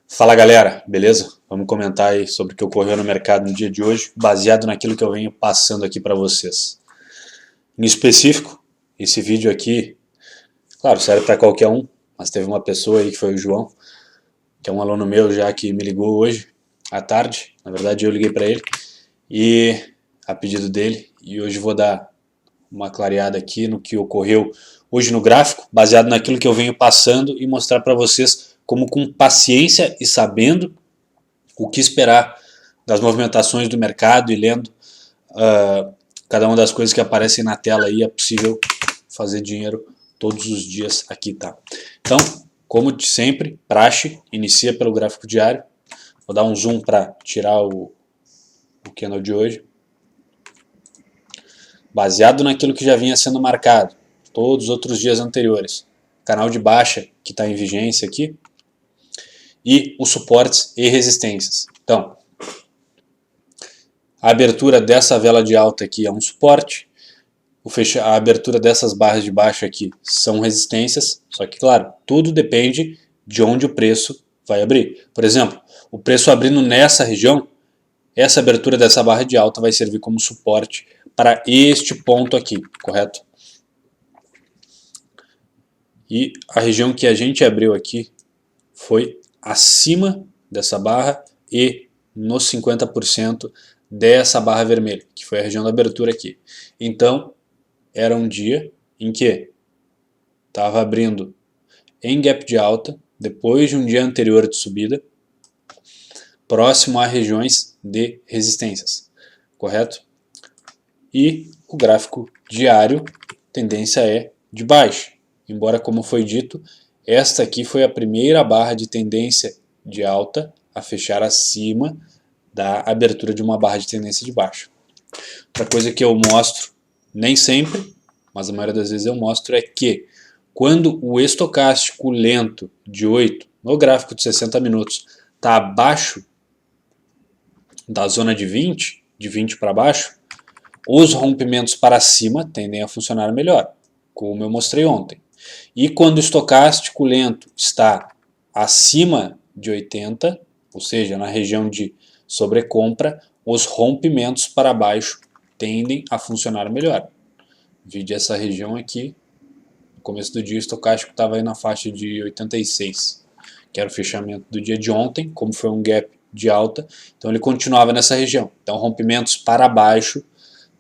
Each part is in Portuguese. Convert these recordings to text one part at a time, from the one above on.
Fala galera, beleza? Vamos comentar aí sobre o que ocorreu no mercado no dia de hoje, baseado naquilo que eu venho passando aqui para vocês. Em específico, esse vídeo aqui, claro, serve para qualquer um, mas teve uma pessoa aí que foi o João, que é um aluno meu já que me ligou hoje à tarde, na verdade eu liguei para ele, e a pedido dele, e hoje vou dar uma clareada aqui no que ocorreu hoje no gráfico, baseado naquilo que eu venho passando e mostrar para vocês como com paciência e sabendo o que esperar das movimentações do mercado e lendo cada uma das coisas que aparecem na tela aí, é possível fazer dinheiro todos os dias aqui, tá? Então, como de sempre, praxe, inicia pelo gráfico diário. Vou dar um zoom para tirar o candle de hoje. Baseado naquilo que já vinha sendo marcado, todos os outros dias anteriores. Canal de baixa que está em vigência aqui. E os suportes e resistências. Então, a abertura dessa vela de alta aqui é um suporte, a abertura dessas barras de baixo aqui são resistências, só que claro, tudo depende de onde o preço vai abrir. Por exemplo, o preço abrindo nessa região, essa abertura dessa barra de alta vai servir como suporte para este ponto aqui, correto? E a região que a gente abriu aqui foi acima dessa barra e nos 50% dessa barra vermelha, que foi a região da abertura aqui. Então, era um dia em que estava abrindo em gap de alta, depois de um dia anterior de subida, próximo a regiões de resistências, correto? E o gráfico diário, tendência é de baixa, embora, como foi dito, esta aqui foi a primeira barra de tendência de alta a fechar acima da abertura de uma barra de tendência de baixa. Outra coisa que eu mostro, nem sempre, mas a maioria das vezes eu mostro, é que quando o estocástico lento de 8 no gráfico de 60 minutos está abaixo da zona de 20 para baixo, os rompimentos para cima tendem a funcionar melhor, como eu mostrei ontem. E quando o estocástico lento está acima de 80, ou seja, na região de sobrecompra, os rompimentos para baixo tendem a funcionar melhor. Vide essa região aqui, no começo do dia o estocástico estava aí na faixa de 86, que era o fechamento do dia de ontem, como foi um gap de alta, então ele continuava nessa região. Então rompimentos para baixo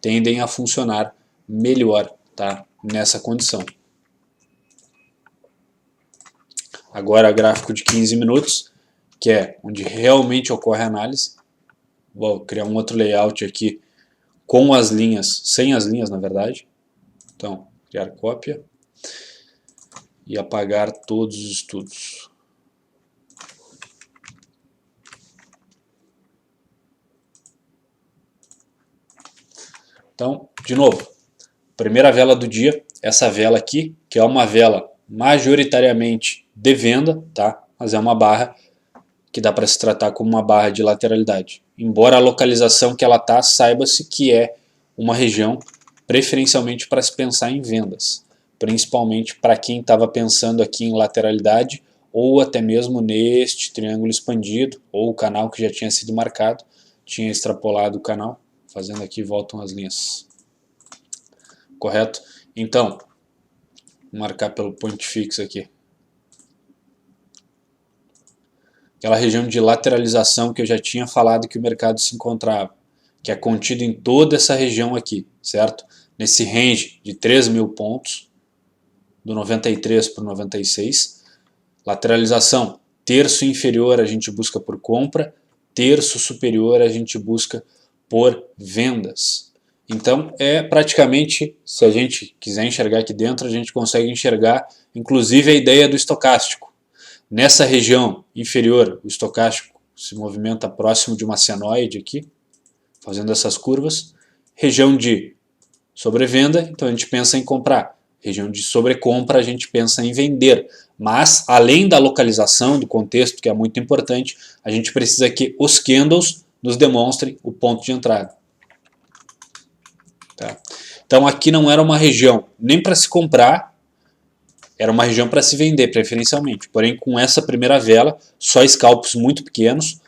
tendem a funcionar melhor, tá? Nessa condição. Agora gráfico de 15 minutos, que é onde realmente ocorre a análise. Vou criar um outro layout aqui com as linhas, sem as linhas na verdade. Então, criar cópia e apagar todos os estudos. Então, de novo, primeira vela do dia, essa vela aqui, que é uma vela majoritariamente de venda, tá? Mas é uma barra que dá para se tratar como uma barra de lateralidade. Embora a localização que ela está, saiba-se que é uma região preferencialmente para se pensar em vendas, principalmente para quem estava pensando aqui em lateralidade ou até mesmo neste triângulo expandido ou o canal que já tinha sido marcado, tinha extrapolado o canal, fazendo aqui voltam as linhas, correto? Então, vou marcar pelo point fix aqui. Aquela região de lateralização que eu já tinha falado que o mercado se encontrava, que é contido em toda essa região aqui, certo? Nesse range de 3.000 pontos, do 93 para o 96. Lateralização, terço inferior a gente busca por compra, terço superior a gente busca por vendas. Então é praticamente, se a gente quiser enxergar aqui dentro, a gente consegue enxergar inclusive a ideia do estocástico. Nessa região inferior, o estocástico se movimenta próximo de uma senoide aqui, fazendo essas curvas. Região de sobrevenda, então a gente pensa em comprar. Região de sobrecompra, a gente pensa em vender. Mas, além da localização, do contexto, que é muito importante, a gente precisa que os candles nos demonstrem o ponto de entrada. Tá? Então aqui não era uma região nem para se comprar, era uma região para se vender preferencialmente. Porém, com essa primeira vela, só scalps muito pequenos,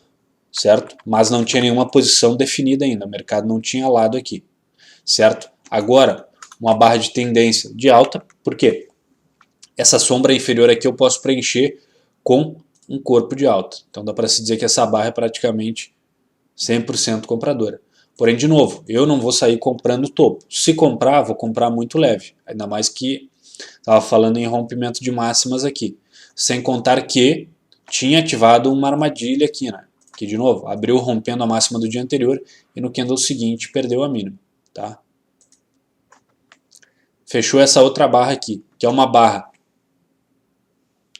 certo? Mas não tinha nenhuma posição definida ainda, o mercado não tinha lado aqui, certo? Agora, uma barra de tendência de alta, por quê? Essa sombra inferior aqui eu posso preencher com um corpo de alta. Então dá para se dizer que essa barra é praticamente 100% compradora. Porém, de novo, eu não vou sair comprando o topo. Se comprar, vou comprar muito leve. Ainda mais que estava falando em rompimento de máximas aqui. Sem contar que tinha ativado uma armadilha aqui, né? Que, de novo, abriu rompendo a máxima do dia anterior e no candle seguinte perdeu a mínima. Tá? Fechou essa outra barra aqui, que é uma barra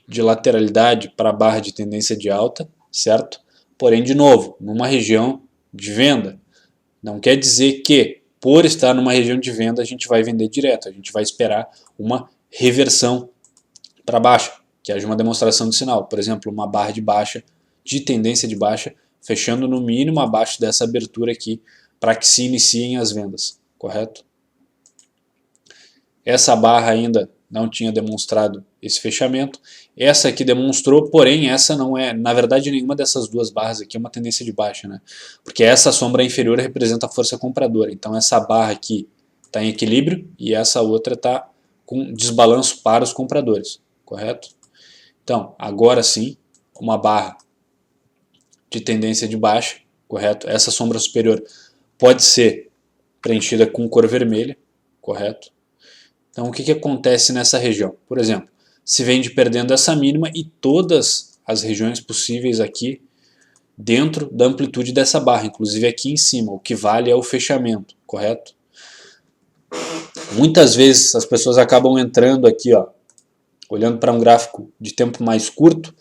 de lateralidade para a barra de tendência de alta, certo? Porém, de novo, numa região de venda. Não quer dizer que, por estar numa região de venda, a gente vai vender direto. A gente vai esperar uma reversão para baixa, que haja uma demonstração de sinal. Por exemplo, uma barra de baixa, de tendência de baixa, fechando no mínimo abaixo dessa abertura aqui, para que se iniciem as vendas, correto? Essa barra ainda não tinha demonstrado esse fechamento. Essa aqui demonstrou, porém essa não é, na verdade nenhuma dessas duas barras aqui é uma tendência de baixa, né? Porque essa sombra inferior representa a força compradora. Então essa barra aqui está em equilíbrio e essa outra está com desbalanço para os compradores, correto? Então, agora sim, uma barra de tendência de baixa, correto? Essa sombra superior pode ser preenchida com cor vermelha, correto? Então, o que acontece nessa região? Por exemplo, se vende perdendo essa mínima e todas as regiões possíveis aqui dentro da amplitude dessa barra, inclusive aqui em cima, o que vale é o fechamento, correto? Muitas vezes as pessoas acabam entrando aqui, ó, olhando para um gráfico de tempo mais curto,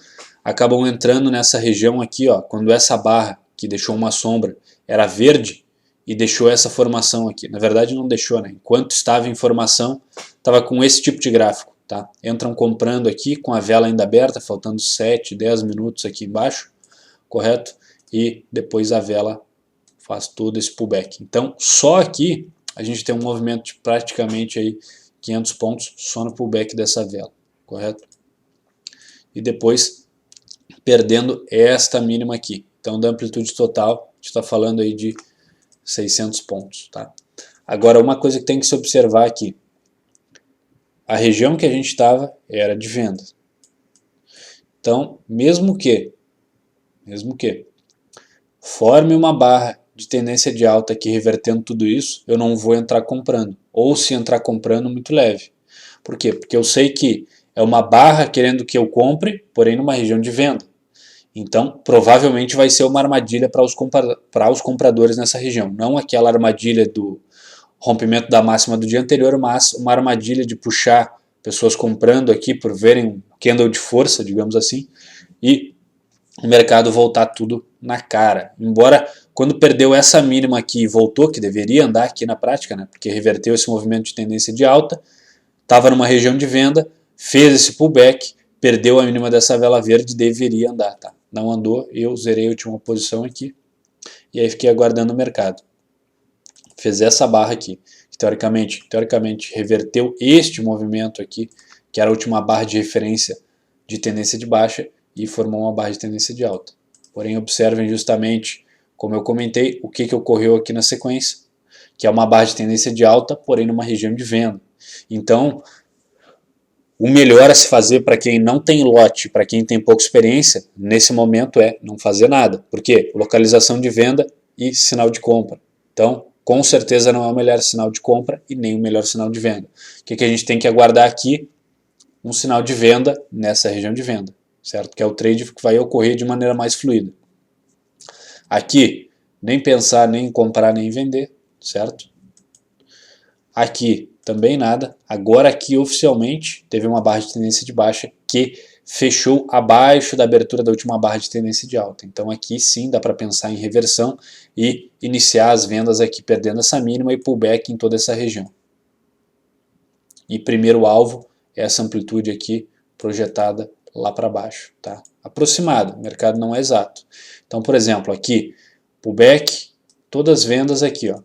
acabam entrando nessa região aqui, ó, quando essa barra que deixou uma sombra era verde, e deixou essa formação aqui. Na verdade não deixou, né? Enquanto estava em formação, estava com esse tipo de gráfico. Tá? Entram comprando aqui com a vela ainda aberta, faltando 7, 10 minutos aqui embaixo, correto? E depois a vela faz todo esse pullback. Então só aqui a gente tem um movimento de praticamente aí 500 pontos só no pullback dessa vela, correto? E depois perdendo esta mínima aqui. Então da amplitude total, a gente está falando aí de 600 pontos, tá? Agora, uma coisa que tem que se observar aqui. A região que a gente estava era de venda. Então, mesmo que forme uma barra de tendência de alta aqui revertendo tudo isso, eu não vou entrar comprando. Ou se entrar comprando, muito leve. Por quê? Porque eu sei que é uma barra querendo que eu compre, porém numa região de venda. Então, provavelmente vai ser uma armadilha para os compradores nessa região. Não aquela armadilha do rompimento da máxima do dia anterior, mas uma armadilha de puxar pessoas comprando aqui por verem um candle de força, digamos assim, e o mercado voltar tudo na cara. Embora, quando perdeu essa mínima aqui e voltou, que deveria andar aqui na prática, né, porque reverteu esse movimento de tendência de alta, estava numa região de venda, fez esse pullback, perdeu a mínima dessa vela verde, deveria andar, tá? Não andou, eu zerei a última posição aqui e aí fiquei aguardando o mercado. Fez essa barra aqui, que teoricamente reverteu este movimento aqui, que era a última barra de referência de tendência de baixa e formou uma barra de tendência de alta. Porém, observem justamente, como eu comentei, o que ocorreu aqui na sequência, que é uma barra de tendência de alta, porém numa região de venda. Então, o melhor a se fazer para quem não tem lote, para quem tem pouca experiência, nesse momento é não fazer nada. Por quê? Localização de venda e sinal de compra. Então, com certeza não é o melhor sinal de compra e nem o melhor sinal de venda. O que a gente tem que aguardar aqui? Um sinal de venda nessa região de venda, certo? Que é o trade que vai ocorrer de maneira mais fluida. Aqui, nem pensar, nem em comprar, nem em vender, certo? Aqui, também nada. Agora aqui oficialmente teve uma barra de tendência de baixa que fechou abaixo da abertura da última barra de tendência de alta. Então aqui sim dá para pensar em reversão e iniciar as vendas aqui perdendo essa mínima e pullback em toda essa região. E primeiro alvo é essa amplitude aqui projetada lá para baixo, tá? Aproximada, o mercado não é exato. Então, por exemplo, aqui pullback, todas as vendas aqui, ó.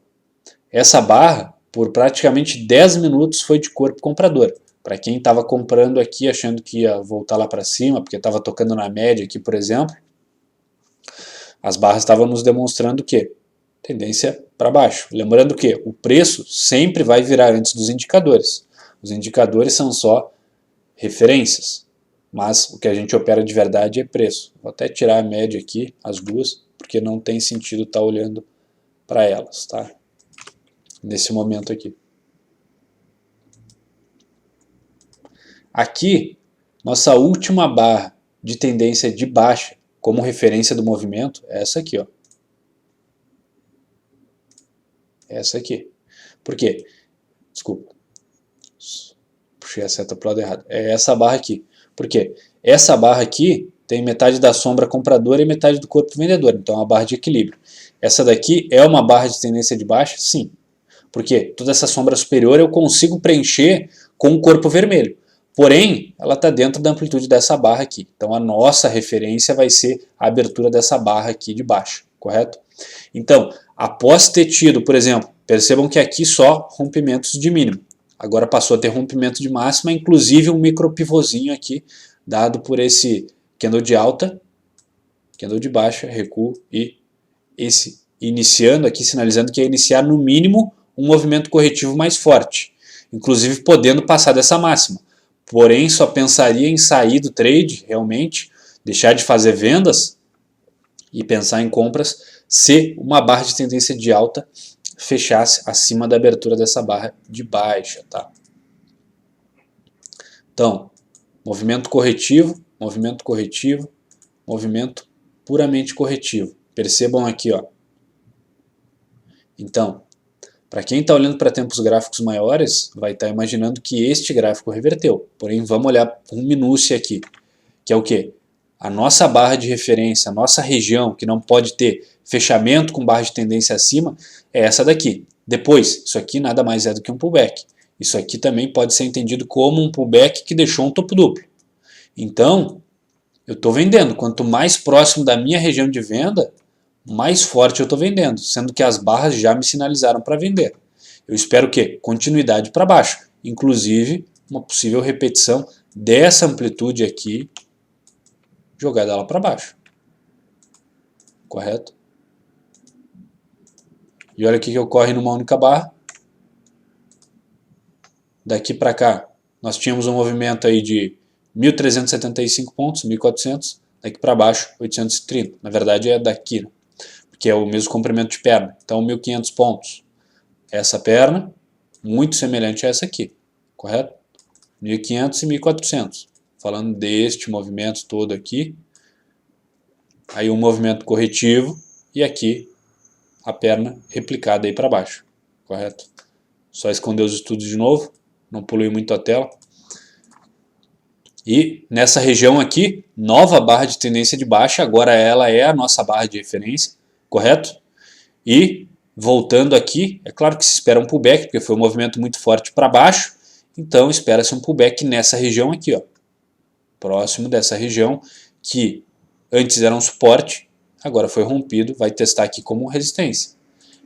Essa barra por praticamente 10 minutos foi de corpo comprador. Para quem estava comprando aqui achando que ia voltar lá para cima, porque estava tocando na média aqui, por exemplo, as barras estavam nos demonstrando o quê? Tendência para baixo. Lembrando que o preço sempre vai virar antes dos indicadores. Os indicadores são só referências, mas o que a gente opera de verdade é preço. Vou até tirar a média aqui, as duas, porque não tem sentido estar olhando para elas, tá? Nesse momento aqui. Aqui, nossa última barra de tendência de baixa, como referência do movimento, é essa aqui, ó. Essa aqui. Por quê? Desculpa. Puxei a seta para o lado errado. É essa barra aqui. Por quê? Essa barra aqui tem metade da sombra compradora e metade do corpo vendedor. Então é uma barra de equilíbrio. Essa daqui é uma barra de tendência de baixa? Sim. Por quê? Toda essa sombra superior eu consigo preencher com o corpo vermelho. Porém, ela está dentro da amplitude dessa barra aqui. Então a nossa referência vai ser a abertura dessa barra aqui de baixo, correto? Então, após ter tido, por exemplo, percebam que aqui só rompimentos de mínimo. Agora passou a ter rompimento de máxima, inclusive um micro pivôzinho aqui, dado por esse candle de alta, candle de baixa, recuo e esse iniciando aqui, sinalizando que ia iniciar no mínimo um movimento corretivo mais forte, inclusive podendo passar dessa máxima. Porém, só pensaria em sair do trade, realmente, deixar de fazer vendas e pensar em compras se uma barra de tendência de alta fechasse acima da abertura dessa barra de baixa, tá? Então, movimento corretivo, movimento corretivo, movimento puramente corretivo. Percebam aqui, ó. Então, para quem está olhando para tempos gráficos maiores, vai estar imaginando que este gráfico reverteu. Porém, vamos olhar com minúcia aqui, que é o quê? A nossa barra de referência, a nossa região, que não pode ter fechamento com barra de tendência acima, é essa daqui. Depois, isso aqui nada mais é do que um pullback. Isso aqui também pode ser entendido como um pullback que deixou um topo duplo. Então, eu estou vendendo. Quanto mais próximo da minha região de venda, mais forte eu estou vendendo, sendo que as barras já me sinalizaram para vender. Eu espero que continuidade para baixo, inclusive uma possível repetição dessa amplitude aqui, jogada ela para baixo. Correto? E olha o que ocorre numa única barra. Daqui para cá, nós tínhamos um movimento aí de 1.375 pontos, 1.400, daqui para baixo, 830. Na verdade é daqui, né? Que é o mesmo comprimento de perna. Então, 1.500 pontos. Essa perna, muito semelhante a essa aqui, correto? 1.500 e 1.400. Falando deste movimento todo aqui. Aí um movimento corretivo e aqui a perna replicada aí para baixo, correto? Só esconder os estudos de novo, não poluir muito a tela. E nessa região aqui, nova barra de tendência de baixa, agora ela é a nossa barra de referência, correto? E voltando aqui, é claro que se espera um pullback, porque foi um movimento muito forte para baixo, então espera-se um pullback nessa região aqui, ó, próximo dessa região, que antes era um suporte, agora foi rompido, vai testar aqui como resistência.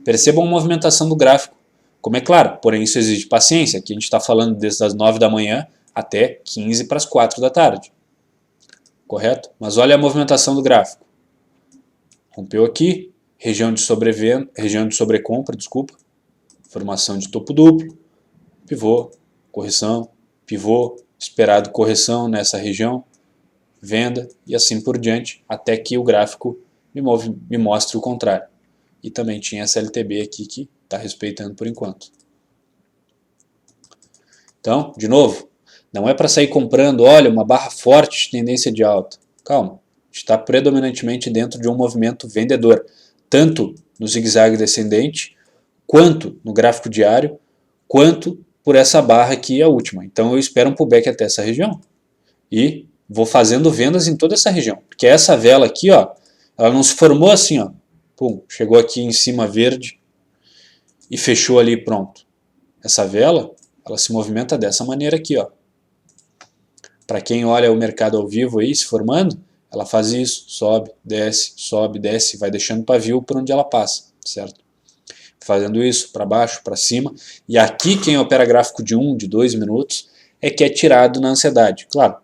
Percebam a movimentação do gráfico, como é claro, porém isso exige paciência, aqui a gente está falando desde as 9 da manhã até 15 para as 4 da tarde, correto? Mas olha a movimentação do gráfico, rompeu aqui, região de sobrecompra, desculpa, formação de topo duplo, pivô, correção, pivô, esperado correção nessa região, venda e assim por diante, até que o gráfico me mostre o contrário. E também tinha essa LTB aqui que está respeitando por enquanto. Então, de novo, não é para sair comprando, olha, uma barra forte de tendência de alta. Calma, a gente está predominantemente dentro de um movimento vendedor, tanto no zigue-zague descendente, quanto no gráfico diário, quanto por essa barra aqui, a última. Então eu espero um pullback até essa região. E vou fazendo vendas em toda essa região. Porque essa vela aqui, ó, ela não se formou assim, ó. Pum, chegou aqui em cima verde e fechou ali, pronto. Essa vela, ela se movimenta dessa maneira aqui, ó. Para quem olha o mercado ao vivo aí se formando, ela faz isso, sobe, desce, vai deixando pavio por onde ela passa, certo? Fazendo isso para baixo, para cima. E aqui quem opera gráfico de 1, de 2 minutos, é que é tirado na ansiedade. Claro,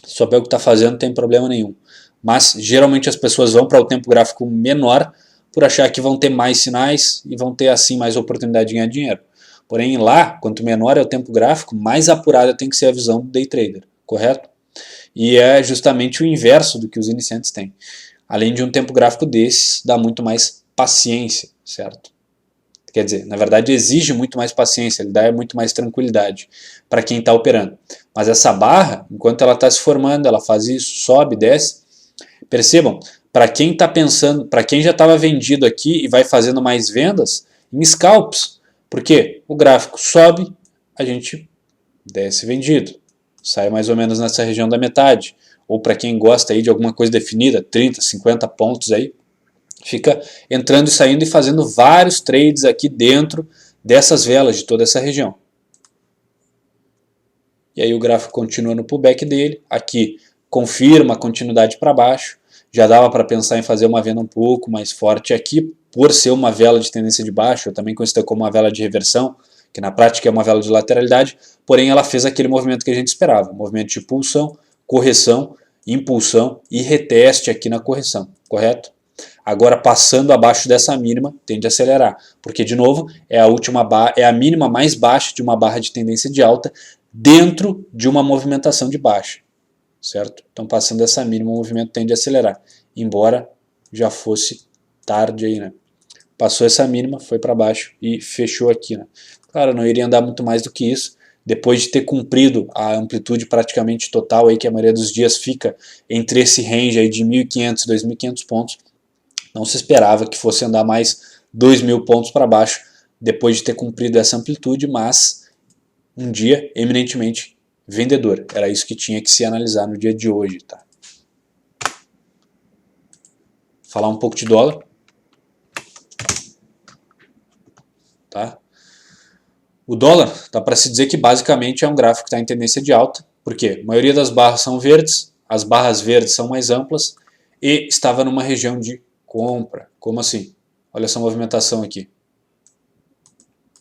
se souber o que está fazendo, não tem problema nenhum. Mas geralmente as pessoas vão para o tempo gráfico menor por achar que vão ter mais sinais e vão ter assim mais oportunidade de ganhar dinheiro. Porém lá, quanto menor é o tempo gráfico, mais apurada tem que ser a visão do day trader, correto? E é justamente o inverso do que os iniciantes têm. Além de um tempo gráfico desses, dá muito mais paciência, certo? Quer dizer, na verdade exige muito mais paciência, ele dá muito mais tranquilidade para quem está operando. Mas essa barra, enquanto ela está se formando, ela faz isso, sobe, desce. Percebam, para quem está pensando, para quem já estava vendido aqui e vai fazendo mais vendas, em scalps, porque o gráfico sobe, a gente desce vendido, sai mais ou menos nessa região da metade. Ou para quem gosta aí de alguma coisa definida, 30, 50 pontos aí, fica entrando e saindo e fazendo vários trades aqui dentro dessas velas de toda essa região. E aí o gráfico continua no pullback dele, aqui confirma a continuidade para baixo, já dava para pensar em fazer uma venda um pouco mais forte aqui, por ser uma vela de tendência de baixo, também conhecida como uma vela de reversão, que na prática é uma vela de lateralidade, porém ela fez aquele movimento que a gente esperava, movimento de pulsão, correção, impulsão e reteste aqui na correção, correto? Agora passando abaixo dessa mínima tende a acelerar, porque de novo é a mínima mais baixa de uma barra de tendência de alta dentro de uma movimentação de baixa, certo? Então passando essa mínima o movimento tende a acelerar, embora já fosse tarde aí, né? Passou essa mínima, foi para baixo e fechou aqui, né? Claro, não iria andar muito mais do que isso, depois de ter cumprido a amplitude praticamente total aí que a maioria dos dias fica entre esse range aí de 1.500 e 2.500 pontos, não se esperava que fosse andar mais 2.000 pontos para baixo depois de ter cumprido essa amplitude, mas um dia eminentemente vendedor. Era isso que tinha que se analisar no dia de hoje. Tá? Falar um pouco de dólar. Tá? O dólar, dá para se dizer que basicamente é um gráfico que está em tendência de alta, porque a maioria das barras são verdes, as barras verdes são mais amplas e estava numa região de compra. Como assim? Olha essa movimentação aqui.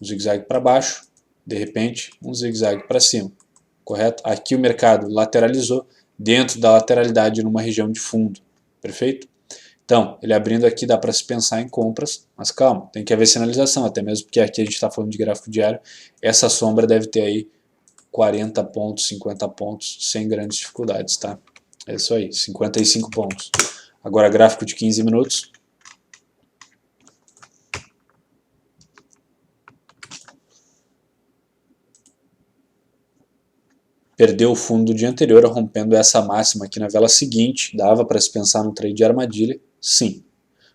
Um zigue-zague para baixo, de repente um zigue-zague para cima. Correto? Aqui o mercado lateralizou dentro da lateralidade numa região de fundo. Perfeito? Então, ele abrindo aqui dá para se pensar em compras, mas calma, tem que haver sinalização, até mesmo porque aqui a gente está falando de gráfico diário, essa sombra deve ter aí 40 pontos, 50 pontos, sem grandes dificuldades, tá? É isso aí, 55 pontos. Agora gráfico de 15 minutos. Perdeu o fundo do dia anterior, rompendo essa máxima aqui na vela seguinte. Dava para se pensar num trade de armadilha? Sim.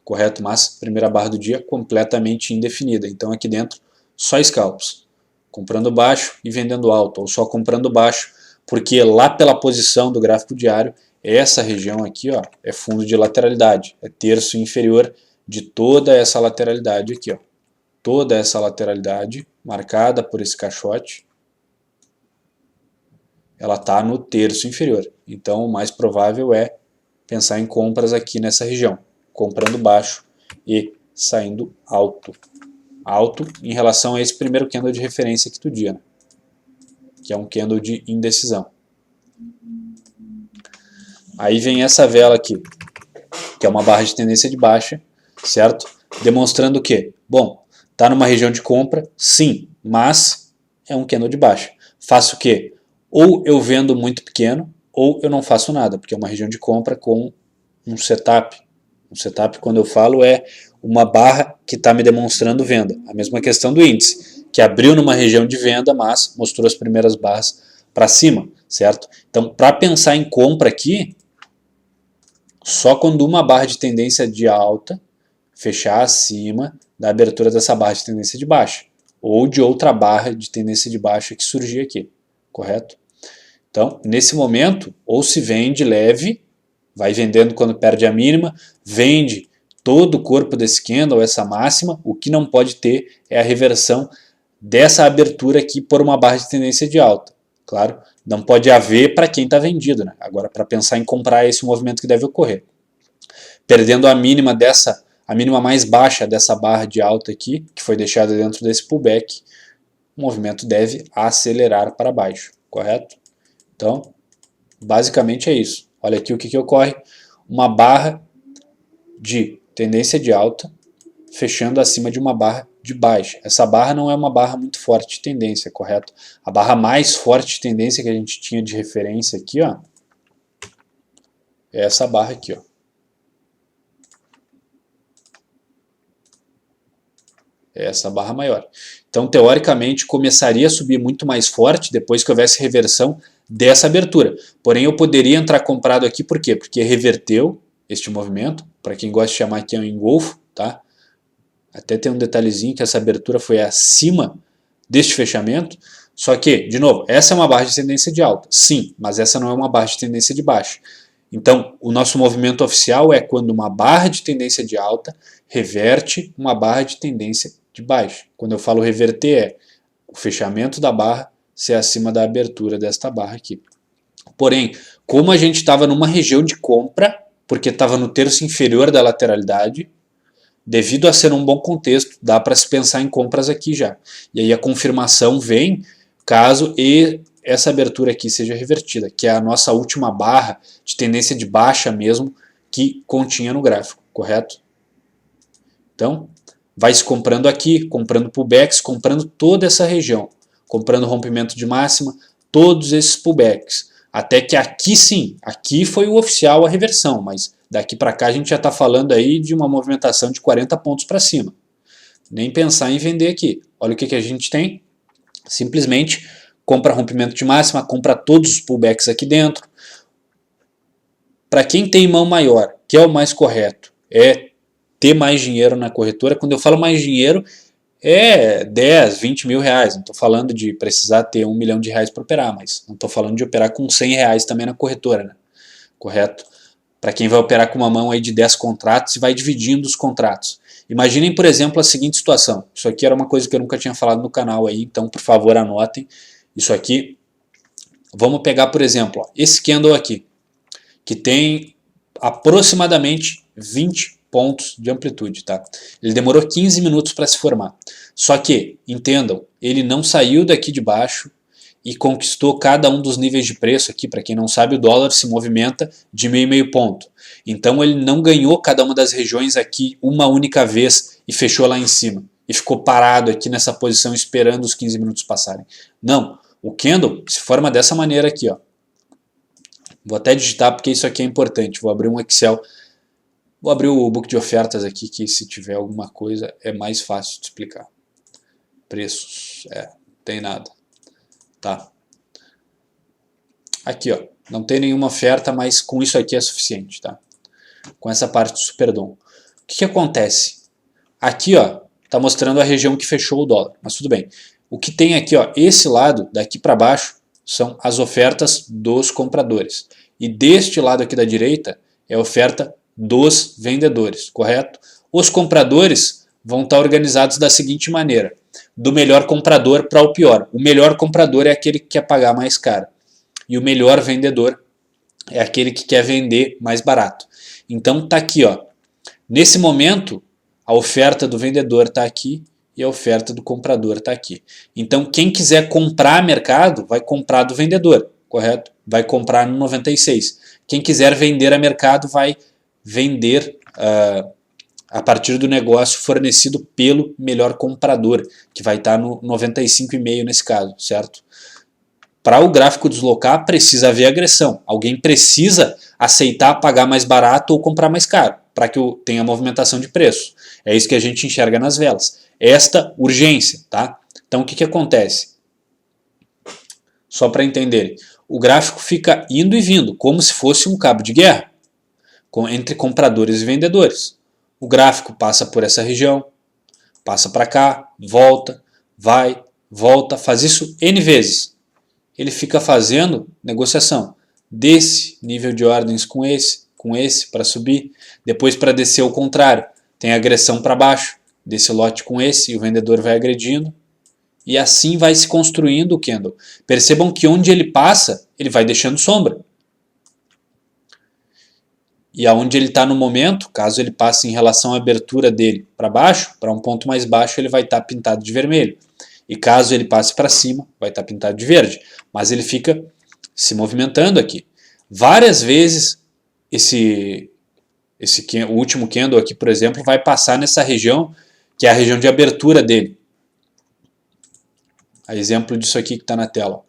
Correto? Mas primeira barra do dia completamente indefinida. Então aqui dentro só scalps. Comprando baixo e vendendo alto. Ou só comprando baixo, porque lá pela posição do gráfico diário, essa região aqui ó, é fundo de lateralidade. É terço inferior de toda essa lateralidade aqui. Ó. Toda essa lateralidade marcada por esse caixote, ela está no terço inferior. Então o mais provável é pensar em compras aqui nessa região, comprando baixo e saindo alto. Alto em relação a esse primeiro candle de referência aqui do dia, né? Que é um candle de indecisão. Aí vem essa vela aqui, que é uma barra de tendência de baixa, certo? Demonstrando o quê? Bom, está numa região de compra, sim, mas é um candle de baixa. Faço o quê? Ou eu vendo muito pequeno, ou eu não faço nada, porque é uma região de compra com um setup. Um setup, quando eu falo, é uma barra que está me demonstrando venda. A mesma questão do índice, que abriu numa região de venda, mas mostrou as primeiras barras para cima, certo? Então, para pensar em compra aqui, só quando uma barra de tendência de alta fechar acima da abertura dessa barra de tendência de baixa, ou de outra barra de tendência de baixa que surgir aqui, correto? Então, nesse momento, ou se vende leve, vai vendendo quando perde a mínima, vende todo o corpo desse candle, essa máxima, o que não pode ter é a reversão dessa abertura aqui por uma barra de tendência de alta. Claro, não pode haver para quem está vendido, né? Agora, para pensar em comprar, esse movimento que deve ocorrer. Perdendo a mínima a mínima mais baixa dessa barra de alta aqui, que foi deixada dentro desse pullback, o movimento deve acelerar para baixo. correto? Então, basicamente é isso. Olha aqui o que ocorre. Uma barra de tendência de alta fechando acima de uma barra de baixa. Essa barra não é uma barra muito forte de tendência, correto? A barra mais forte de tendência que a gente tinha de referência aqui, ó, é essa barra aqui, ó. É essa barra maior. Então, teoricamente, começaria a subir muito mais forte depois que houvesse reversão dessa abertura. Porém, eu poderia entrar comprado aqui, por quê? Porque reverteu este movimento, para quem gosta de chamar aqui é um engolfo, tá? Até tem um detalhezinho que essa abertura foi acima deste fechamento, só que, de novo, essa é uma barra de tendência de alta, sim, mas essa não é uma barra de tendência de baixa. Então, o nosso movimento oficial é quando uma barra de tendência de alta reverte uma barra de tendência de baixa. Quando eu falo reverter, é o fechamento da barra ser acima da abertura desta barra aqui. Porém, como a gente estava numa região de compra, porque estava no terço inferior da lateralidade, devido a ser um bom contexto, dá para se pensar em compras aqui já. E aí a confirmação vem caso essa abertura aqui seja revertida, que é a nossa última barra de tendência de baixa mesmo que continha no gráfico, correto? Então, vai se comprando aqui, comprando pullbacks, comprando toda essa região, comprando rompimento de máxima, todos esses pullbacks. Até que aqui sim, aqui foi o oficial a reversão, mas daqui para cá a gente já está falando aí de uma movimentação de 40 pontos para cima. Nem pensar em vender aqui. Olha o que a gente tem. Simplesmente compra rompimento de máxima, compra todos os pullbacks aqui dentro. Para quem tem mão maior, que é o mais correto, é ter mais dinheiro na corretora. Quando eu falo mais dinheiro, é 10, 20 mil reais. Não estou falando de precisar ter R$1 milhão para operar, mas não estou falando de operar com R$100 também na corretora, né? Correto? Para quem vai operar com uma mão aí de 10 contratos e vai dividindo os contratos. Imaginem, por exemplo, a seguinte situação. Isso aqui era uma coisa que eu nunca tinha falado no canal aí, então por favor anotem. Isso aqui, vamos pegar, por exemplo, ó, esse candle aqui, que tem aproximadamente 20 pontos de amplitude, tá? Ele demorou 15 minutos para se formar. Só que, entendam, ele não saiu daqui de baixo e conquistou cada um dos níveis de preço aqui. Para quem não sabe, o dólar se movimenta de meio ponto. Então ele não ganhou cada uma das regiões aqui uma única vez e fechou lá em cima. E ficou parado aqui nessa posição esperando os 15 minutos passarem. Não, o candle se forma dessa maneira aqui, ó. Vou até digitar porque isso aqui é importante. Vou abrir um Excel. Vou abrir o book de ofertas aqui, que se tiver alguma coisa é mais fácil de explicar. Preços, não tem nada. Tá. Aqui, ó, não tem nenhuma oferta, mas com isso aqui é suficiente, tá? Com essa parte do Superdom. O que acontece? Aqui, ó, tá mostrando a região que fechou o dólar, mas tudo bem. O que tem aqui, ó, esse lado daqui para baixo são as ofertas dos compradores. E deste lado aqui da direita é a oferta dos vendedores, correto? Os compradores vão estar organizados da seguinte maneira: do melhor comprador para o pior. O melhor comprador é aquele que quer pagar mais caro. E o melhor vendedor é aquele que quer vender mais barato. Então tá aqui, ó. Nesse momento, a oferta do vendedor está aqui e a oferta do comprador está aqui. Então quem quiser comprar mercado, vai comprar do vendedor, correto? Vai comprar no 96. Quem quiser vender a mercado, vai vender a partir do negócio fornecido pelo melhor comprador, que vai estar no 95,5 nesse caso, certo? Para o gráfico deslocar, precisa haver agressão. Alguém precisa aceitar pagar mais barato ou comprar mais caro, para que tenha movimentação de preço. É isso que a gente enxerga nas velas. Esta urgência, tá? Então o que acontece? Só para entender, o gráfico fica indo e vindo, como se fosse um cabo de guerra, entre compradores e vendedores. O gráfico passa por essa região, passa para cá, volta, vai, volta, faz isso N vezes. Ele fica fazendo negociação desse nível de ordens com esse para subir, depois para descer ao contrário, tem agressão para baixo, desse lote com esse e o vendedor vai agredindo, e assim vai se construindo o candle. Percebam que onde ele passa, ele vai deixando sombra. E aonde ele está no momento, caso ele passe em relação à abertura dele para baixo, para um ponto mais baixo, ele vai estar pintado de vermelho. E caso ele passe para cima, vai estar pintado de verde. Mas ele fica se movimentando aqui. Várias vezes o último candle aqui, por exemplo, vai passar nessa região, que é a região de abertura dele. A exemplo disso aqui que está na tela.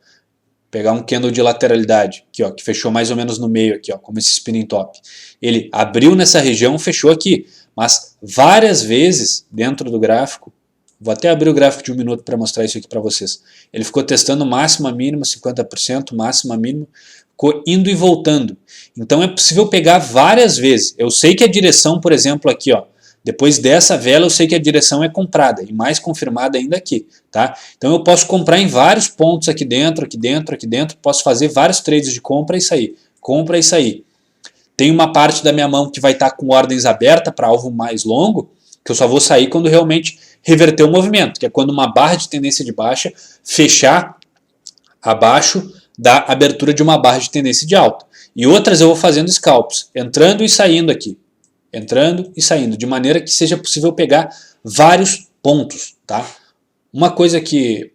Pegar um candle de lateralidade, aqui, ó, que fechou mais ou menos no meio, aqui, ó, como esse spinning top. Ele abriu nessa região, fechou aqui, mas várias vezes dentro do gráfico, vou até abrir o gráfico de 1 minuto para mostrar isso aqui para vocês. Ele ficou testando máxima, mínima, 50%, máxima, mínima, ficou indo e voltando. Então é possível pegar várias vezes. Eu sei que a direção, por exemplo, aqui, ó, depois dessa vela eu sei que a direção é comprada e mais confirmada ainda aqui, tá? Então eu posso comprar em vários pontos aqui dentro, posso fazer vários trades de compra e sair, compra e sair. Tem uma parte da minha mão que vai estar com ordens abertas para alvo mais longo, que eu só vou sair quando realmente reverter o movimento, que é quando uma barra de tendência de baixa fechar abaixo da abertura de uma barra de tendência de alta. E outras eu vou fazendo scalps, entrando e saindo aqui. Entrando e saindo, de maneira que seja possível pegar vários pontos, tá? Uma coisa que,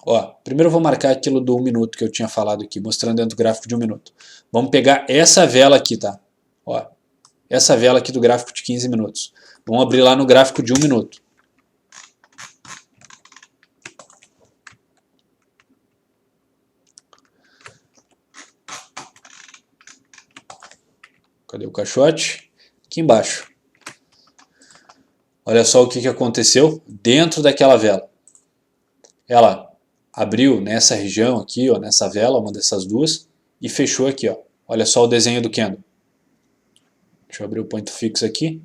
ó, primeiro eu vou marcar aquilo do 1 minuto que eu tinha falado aqui, mostrando dentro do gráfico de 1 minuto. Vamos pegar essa vela aqui, tá? Ó, essa vela aqui do gráfico de 15 minutos. Vamos abrir lá no gráfico de 1 minuto. Cadê o caixote? Aqui embaixo. Olha só o que aconteceu dentro daquela vela. Ela abriu nessa região aqui, ó, nessa vela, uma dessas duas, e fechou aqui, ó. Olha só o desenho do candle. Deixa eu abrir o ponto fixo aqui.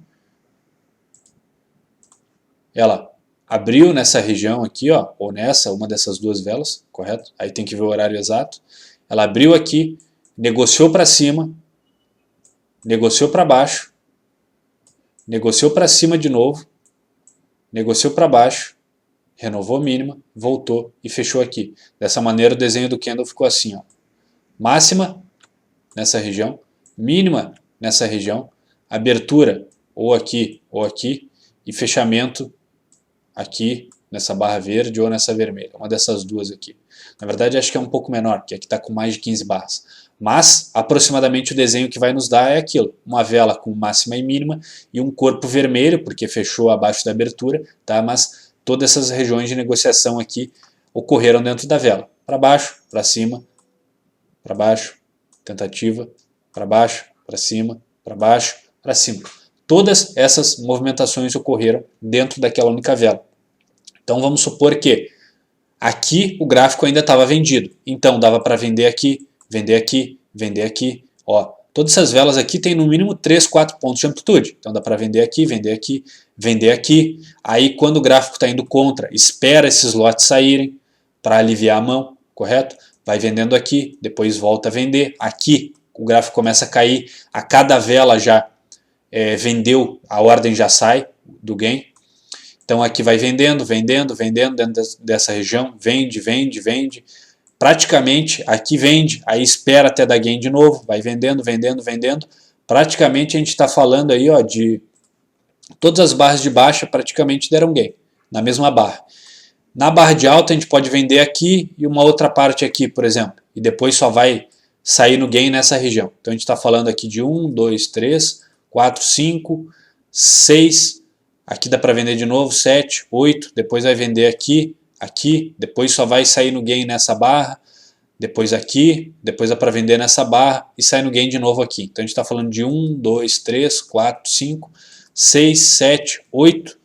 Ela abriu nessa região aqui, ó, ou nessa, uma dessas duas velas, correto? Aí tem que ver o horário exato. Ela abriu aqui, negociou para cima, negociou para baixo, negociou para cima de novo, negociou para baixo, renovou mínima, voltou e fechou aqui. Dessa maneira o desenho do candle ficou assim, ó. Máxima nessa região, mínima nessa região, abertura ou aqui e fechamento aqui nessa barra verde ou nessa vermelha, uma dessas duas aqui. Na verdade acho que é um pouco menor, porque aqui está com mais de 15 barras. Mas aproximadamente o desenho que vai nos dar é aquilo, uma vela com máxima e mínima e um corpo vermelho, porque fechou abaixo da abertura, tá? Mas todas essas regiões de negociação aqui ocorreram dentro da vela. Para baixo, para cima, para baixo, tentativa, para baixo, para cima, para baixo, para cima. Todas essas movimentações ocorreram dentro daquela única vela. Então vamos supor que aqui o gráfico ainda estava vendido, então dava para vender aqui, vender aqui, vender aqui. Ó, todas essas velas aqui tem no mínimo 3, 4 pontos de amplitude. Então dá para vender aqui, vender aqui, vender aqui. Aí quando o gráfico está indo contra, espera esses lotes saírem para aliviar a mão, correto? Vai vendendo aqui, depois volta a vender. Aqui o gráfico começa a cair, a cada vela já vendeu, a ordem já sai do gain. Então aqui vai vendendo, vendendo, vendendo dentro dessa região, vende, vende, vende. Praticamente aqui vende, aí espera até dar gain de novo, vai vendendo, vendendo, vendendo. Praticamente a gente está falando aí, ó, de todas as barras de baixa praticamente deram gain na mesma barra. Na barra de alta a gente pode vender aqui e uma outra parte aqui, por exemplo, e depois só vai sair no gain nessa região. Então a gente está falando aqui de 1, 2, 3, 4, 5, 6, aqui dá para vender de novo, 7, 8, depois vai vender aqui, aqui, depois só vai sair no gain nessa barra, depois aqui, depois dá para vender nessa barra e sai no gain de novo aqui. Então a gente está falando de 1, 2, 3, 4, 5, 6, 7, 8,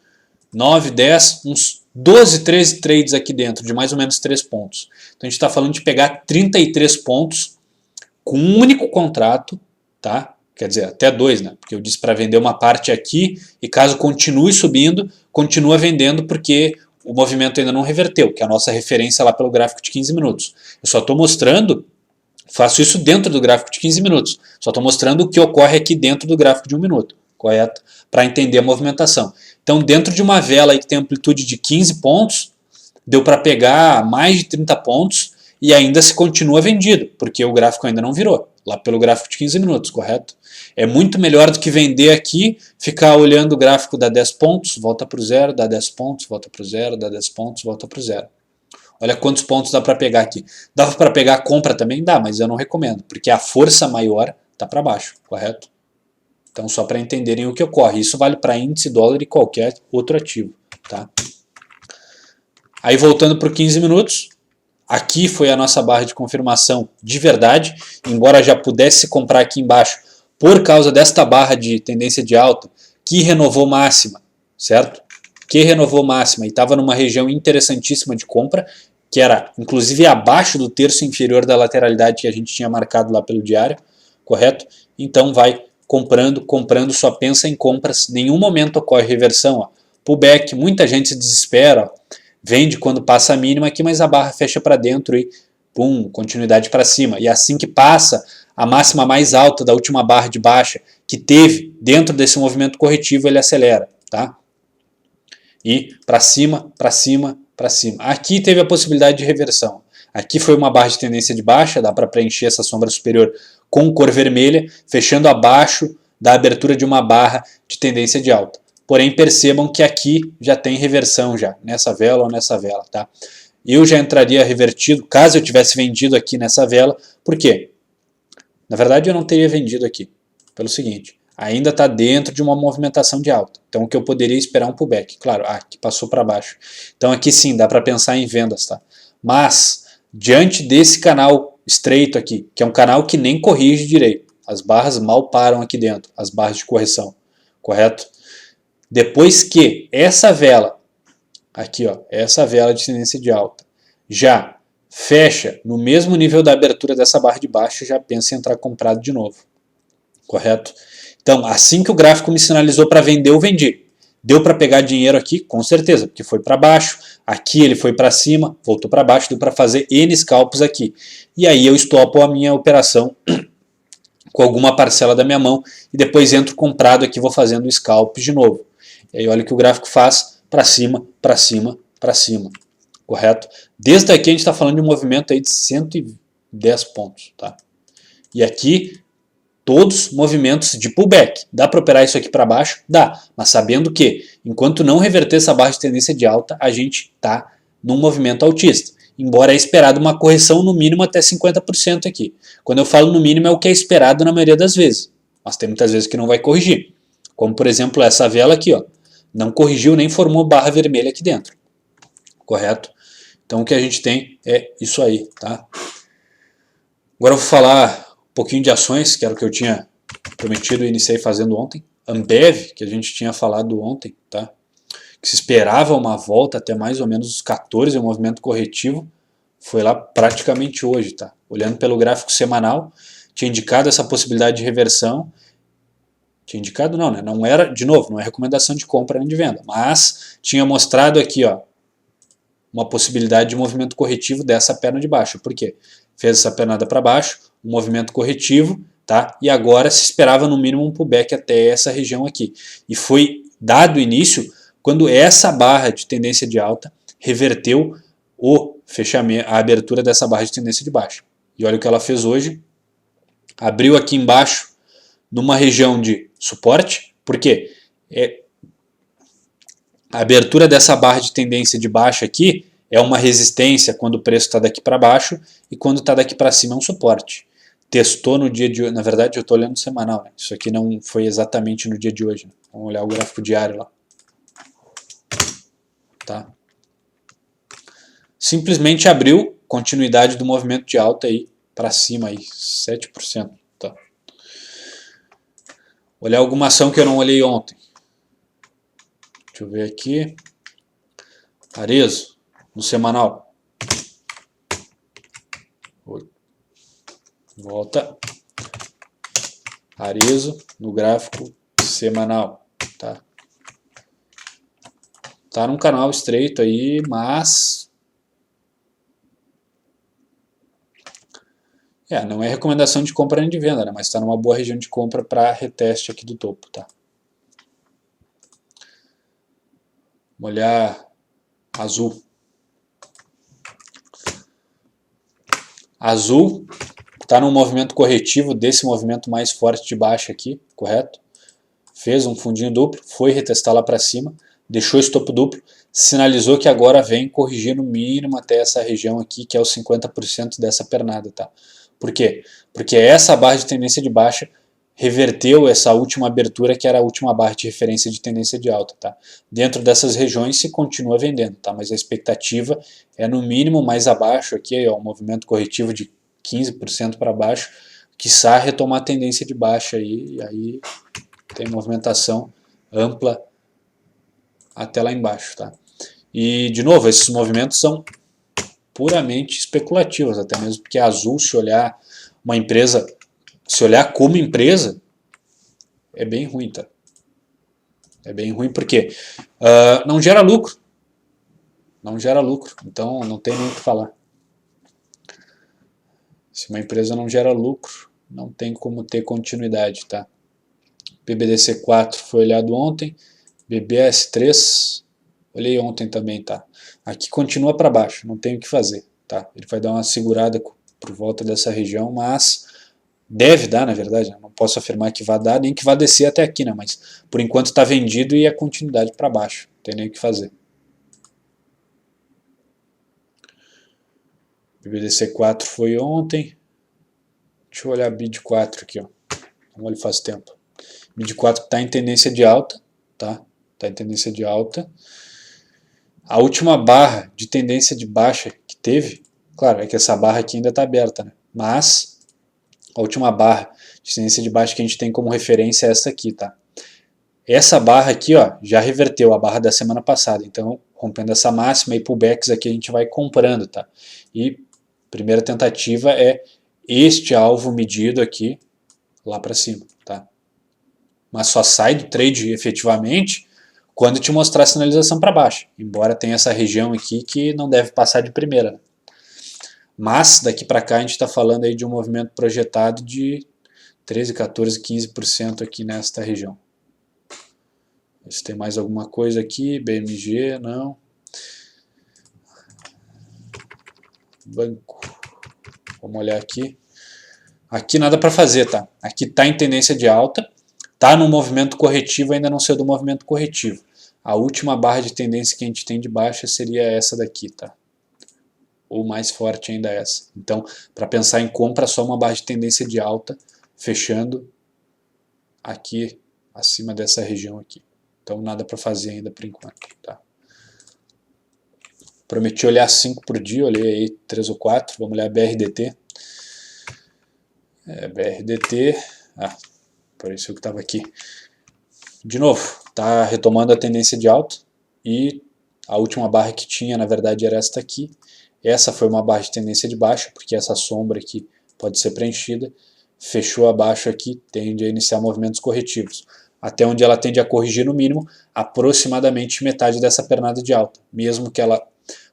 9, 10, uns 12, 13 trades aqui dentro, de mais ou menos 3 pontos. Então a gente está falando de pegar 33 pontos com um único contrato, tá? Quer dizer, até 2, né? Porque eu disse para vender uma parte aqui e caso continue subindo, continua vendendo porque o movimento ainda não reverteu, que é a nossa referência lá pelo gráfico de 15 minutos. Eu só estou mostrando, faço isso dentro do gráfico de 15 minutos, só estou mostrando o que ocorre aqui dentro do gráfico de 1 minuto, correto? Para entender a movimentação. Então, dentro de uma vela aí que tem amplitude de 15 pontos, deu para pegar mais de 30 pontos e ainda se continua vendido, porque o gráfico ainda não virou, lá pelo gráfico de 15 minutos, correto? É muito melhor do que vender aqui, ficar olhando o gráfico, dá 10 pontos, volta para o zero, dá 10 pontos, volta para o zero, dá 10 pontos, volta para o zero. Olha quantos pontos dá para pegar aqui. Dava para pegar a compra também? Dá, mas eu não recomendo, porque a força maior está para baixo, correto? Então, só para entenderem o que ocorre. Isso vale para índice, dólar e qualquer outro ativo. Tá? Aí, voltando para 15 minutos, aqui foi a nossa barra de confirmação de verdade, embora já pudesse comprar aqui embaixo por causa desta barra de tendência de alta, que renovou máxima, certo? Que renovou máxima e estava numa região interessantíssima de compra, que era inclusive abaixo do terço inferior da lateralidade que a gente tinha marcado lá pelo diário, correto? Então vai comprando, comprando, só pensa em compras, nenhum momento ocorre reversão. Ó. Pullback, muita gente se desespera, ó. Vende quando passa a mínima aqui, mas a barra fecha para dentro e pum, continuidade para cima. E assim que passa a máxima mais alta da última barra de baixa que teve dentro desse movimento corretivo, ele acelera, tá? E para cima, para cima, para cima. Aqui teve a possibilidade de reversão. Aqui foi uma barra de tendência de baixa, dá para preencher essa sombra superior com cor vermelha, fechando abaixo da abertura de uma barra de tendência de alta. Porém, percebam que aqui já tem reversão já, nessa vela ou nessa vela, tá? Eu já entraria revertido, caso eu tivesse vendido aqui nessa vela. Por quê? Na verdade, eu não teria vendido aqui, pelo seguinte, ainda está dentro de uma movimentação de alta. Então, o que eu poderia esperar um pullback. Claro, aqui passou para baixo. Então, aqui sim, dá para pensar em vendas, tá? Mas, diante desse canal estreito aqui, que é um canal que nem corrige direito, as barras mal param aqui dentro, as barras de correção, correto? Depois que essa vela, aqui ó, essa vela de tendência de alta, já fecha no mesmo nível da abertura dessa barra de baixo, já pensa em entrar comprado de novo, correto? Então, assim que o gráfico me sinalizou para vender, eu vendi. Deu para pegar dinheiro aqui? Com certeza, porque foi para baixo, aqui ele foi para cima, voltou para baixo, deu para fazer N scalps aqui. E aí eu estopo a minha operação com alguma parcela da minha mão e depois entro comprado aqui, vou fazendo scalps de novo. E aí olha o que o gráfico faz, para cima, para cima, para cima, correto? Desde aqui a gente está falando de um movimento aí de 110 pontos, tá? E aqui todos movimentos de pullback. Dá para operar isso aqui para baixo? Dá, mas sabendo que enquanto não reverter essa barra de tendência de alta, a gente está num movimento altista. Embora é esperado uma correção no mínimo até 50% aqui. Quando eu falo no mínimo é o que é esperado na maioria das vezes, mas tem muitas vezes que não vai corrigir. Como por exemplo essa vela aqui, ó, não corrigiu nem formou barra vermelha aqui dentro, correto? Então o que a gente tem é isso aí, tá? Agora eu vou falar um pouquinho de ações, que era o que eu tinha prometido e iniciei fazendo ontem. Ambev, que a gente tinha falado ontem, tá? Que se esperava uma volta até mais ou menos os 14, o movimento corretivo, foi lá praticamente hoje, tá? Olhando pelo gráfico semanal, tinha indicado essa possibilidade de reversão. Tinha indicado não, né? Não era, de novo, não é recomendação de compra nem de venda, mas tinha mostrado aqui, ó, uma possibilidade de movimento corretivo dessa perna de baixo. Por quê? Fez essa pernada para baixo, um movimento corretivo, tá? E agora se esperava no mínimo um pullback até essa região aqui. E foi dado início quando essa barra de tendência de alta reverteu o fechamento, a abertura dessa barra de tendência de baixa. E olha o que ela fez hoje. Abriu aqui embaixo numa região de suporte, porque a abertura dessa barra de tendência de baixa aqui é uma resistência quando o preço está daqui para baixo e quando está daqui para cima é um suporte. Testou no dia de hoje, na verdade eu estou olhando semanal, né? Isso aqui não foi exatamente no dia de hoje, né? Vamos olhar o gráfico diário lá. Tá? Simplesmente abriu continuidade do movimento de alta aí para cima aí, 7%. Tá? Olhar alguma ação que eu não olhei ontem. Deixa eu ver aqui. Arezzo, no semanal. Volta. Arezzo no gráfico semanal. Tá? Tá num canal estreito aí, mas não é recomendação de compra nem de venda, né? Mas está numa boa região de compra para reteste aqui do topo, tá? Vamos olhar Azul. Azul está num movimento corretivo desse movimento mais forte de baixa aqui, correto? Fez um fundinho duplo, foi retestar lá para cima, deixou esse topo duplo, sinalizou que agora vem corrigir no mínimo até essa região aqui, que é os 50% dessa pernada, tá? Por quê? Porque essa barra de tendência de baixa reverteu essa última abertura, que era a última barra de referência de tendência de alta, tá? Dentro dessas regiões se continua vendendo, tá? Mas a expectativa é no mínimo mais abaixo aqui, ó, um movimento corretivo de 15% para baixo, quiçá retomar a tendência de baixa e aí tem movimentação ampla até lá embaixo, tá? E, de novo, esses movimentos são puramente especulativos, até mesmo porque a Azul, se olhar uma empresa, se olhar como empresa, é bem ruim, tá? É bem ruim porque não gera lucro. Não gera lucro, então não tem nem o que falar. Se uma empresa não gera lucro, não tem como ter continuidade, tá? BBDC4 foi olhado ontem, BBS3 olhei ontem também, tá? Aqui continua para baixo, não tem o que fazer, tá? Ele vai dar uma segurada por volta dessa região, mas deve dar, na verdade, não posso afirmar que vai dar, nem que vai descer até aqui, né? Mas por enquanto está vendido e é continuidade para baixo, não tem nem o que fazer. BBDC4 foi ontem. Deixa eu olhar BID4 aqui, ó. Não olho faz tempo. BID4 está em tendência de alta, tá? Está em tendência de alta. A última barra de tendência de baixa que teve, claro, é que essa barra aqui ainda está aberta, né? Mas a última barra de tendência de baixa que a gente tem como referência é essa aqui, tá? Essa barra aqui, ó, já reverteu a barra da semana passada, então rompendo essa máxima e pullbacks aqui a gente vai comprando, tá? E primeira tentativa é este alvo medido aqui lá para cima, tá? Mas só sai do trade efetivamente quando te mostrar a sinalização para baixo, embora tenha essa região aqui que não deve passar de primeira, né? Mas daqui para cá a gente está falando aí de um movimento projetado de 13, 14, 15% aqui nesta região. Se tem mais alguma coisa aqui, BMG, não. Banco, vamos olhar aqui. Aqui nada para fazer, tá? Aqui está em tendência de alta, está no movimento corretivo, ainda não saiu do movimento corretivo. A última barra de tendência que a gente tem de baixa seria essa daqui, tá? Ou mais forte ainda essa. Então, para pensar em compra, só uma barra de tendência de alta, fechando aqui, acima dessa região aqui. Então, nada para fazer ainda por enquanto, tá? Prometi olhar 5 por dia, olhei aí 3 ou 4, vamos olhar BRDT. BRDT, pareceu que estava aqui. De novo, está retomando a tendência de alta e a última barra que tinha, na verdade, era esta aqui. Essa foi uma barra de tendência de baixa, porque essa sombra aqui pode ser preenchida. Fechou abaixo aqui, tende a iniciar movimentos corretivos. Até onde ela tende a corrigir no mínimo aproximadamente metade dessa pernada de alta. Mesmo que ela...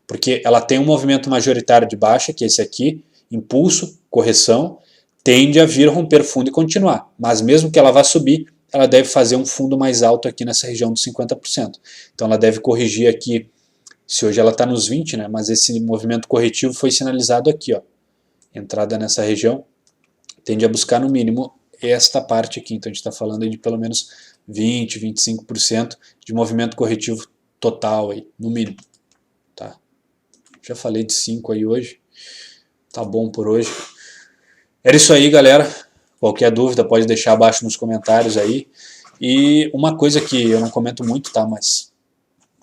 Porque ela tem um movimento majoritário de baixa, que é esse aqui, impulso, correção, tende a vir romper fundo e continuar. Mas mesmo que ela vá subir, ela deve fazer um fundo mais alto aqui nessa região dos 50%. Então ela deve corrigir aqui, se hoje ela está nos 20, né? Mas esse movimento corretivo foi sinalizado aqui, ó. Entrada nessa região, tende a buscar no mínimo esta parte aqui. Então a gente está falando aí de pelo menos 20, 25% de movimento corretivo total aí, no mínimo. Tá? Já falei de 5 aí hoje. Tá bom por hoje. Era isso aí, galera. Qualquer dúvida pode deixar abaixo nos comentários aí. E uma coisa que eu não comento muito, tá? Mas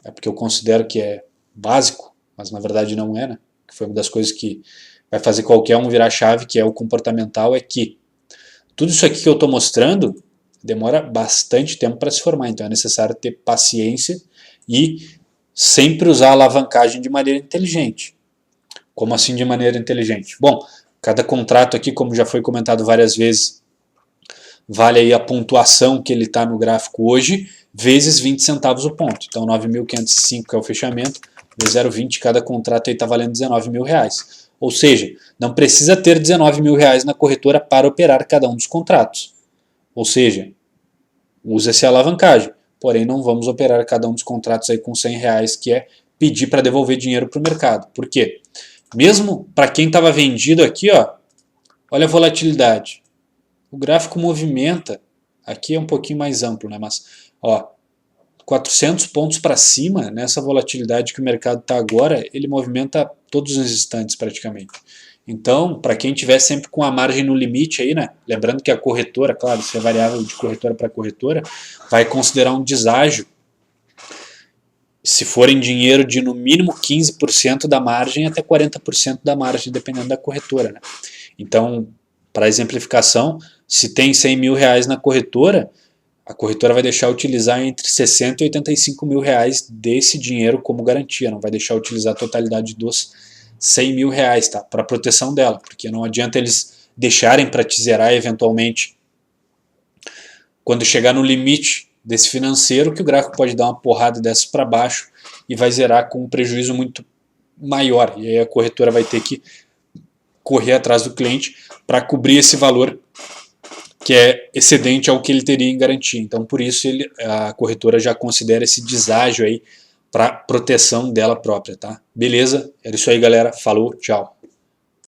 é porque eu considero que é básico, mas na verdade não é, né? Que foi uma das coisas que vai fazer qualquer um virar chave, que é o comportamental, é que tudo isso aqui que eu estou mostrando demora bastante tempo para se formar, então é necessário ter paciência e sempre usar a alavancagem de maneira inteligente. Como assim de maneira inteligente? Bom, cada contrato aqui, como já foi comentado várias vezes, vale aí a pontuação que ele está no gráfico hoje, vezes 20 centavos o ponto. Então 9.505 que é o fechamento, vezes 0,20, cada contrato aí está valendo 19 mil reais. Ou seja, não precisa ter 19 mil reais na corretora para operar cada um dos contratos. Ou seja, usa-se a alavancagem. Porém, não vamos operar cada um dos contratos aí com 100 reais, que é pedir para devolver dinheiro para o mercado. Por quê? Mesmo para quem estava vendido aqui, ó, olha a volatilidade. O gráfico movimenta, aqui é um pouquinho mais amplo, né? Mas, ó, 400 pontos para cima, nessa volatilidade que o mercado está agora, ele movimenta todos os instantes praticamente. Então, para quem tiver sempre com a margem no limite aí, né? Lembrando que a corretora, claro, isso é variável de corretora para corretora, vai considerar um deságio se for em dinheiro de no mínimo 15% da margem até 40% da margem, dependendo da corretora, né? Então, para exemplificação, se tem 100 mil reais na corretora, a corretora vai deixar utilizar entre 60 e 85 mil reais desse dinheiro como garantia, não vai deixar utilizar a totalidade dos 100 mil reais, tá? Para proteção dela, porque não adianta eles deixarem para te zerar eventualmente quando chegar no limite desse financeiro, que o gráfico pode dar uma porrada dessas para baixo e vai zerar com um prejuízo muito maior, e aí a corretora vai ter que correr atrás do cliente para cobrir esse valor que é excedente ao que ele teria em garantia. Então, por isso, a corretora já considera esse deságio aí para proteção dela própria, tá? Beleza? Era isso aí, galera. Falou, tchau.